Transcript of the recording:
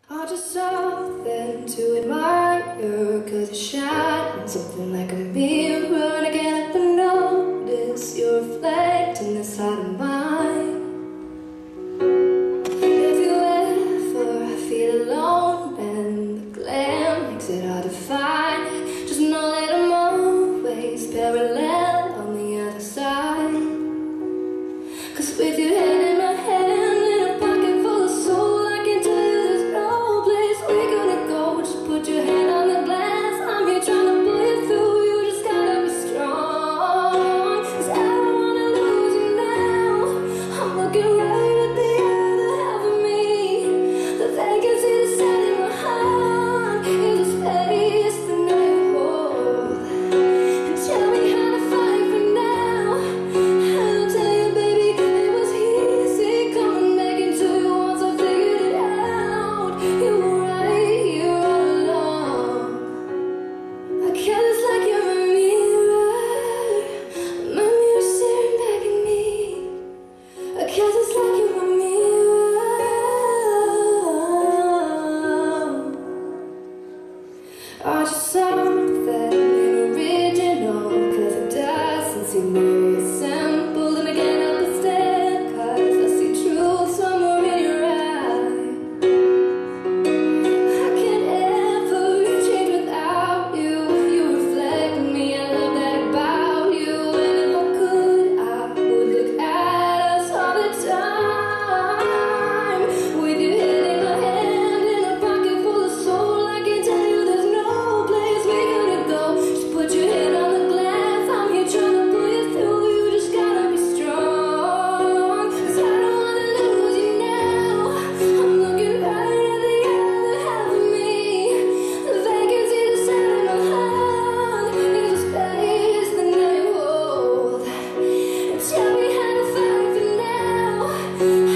I just something to admire, cause you shine something like a mirror, and I can't help but notice you reflect in this heart of mine. If you ever feel alone and the glare makes it hard to find, just know that I'm always parallel on the other side. Cause with your head in my hand and a pocket full of soul, I can tell you there's no place we're gonna go. Just put your hand on the glass, I'm here trying to pull you through. You just gotta be strong, cause I don't wanna lose you now. I'm looking right at the other half of me. The vacancy that's set in my heart is a space that I hold. And tell me how to fight for now. I'll tell you, baby, it was easy coming back into you once I figured it out. You were right here all along. I guess like you're a mirror, my mirror staring back at me. I guess it's like you're a mirror. I just something original, cause it doesn't seem very simple. And I can't help but stare, cause I see truth somewhere in your eye. I can't ever change without you. You reflect me, I love that about you. And if I could, I would look at us all the time. With your head in my hand and a pocket full of soul, I can tell you there's no place we're gonna go. Just put your head on the glass, I'm here trying to pull you through. You just gotta be strong, cause I don't wanna lose you now. I'm looking right at the other half of me. The vacancy that's set in my heart is a space that I hold. And tell me how to fight for now.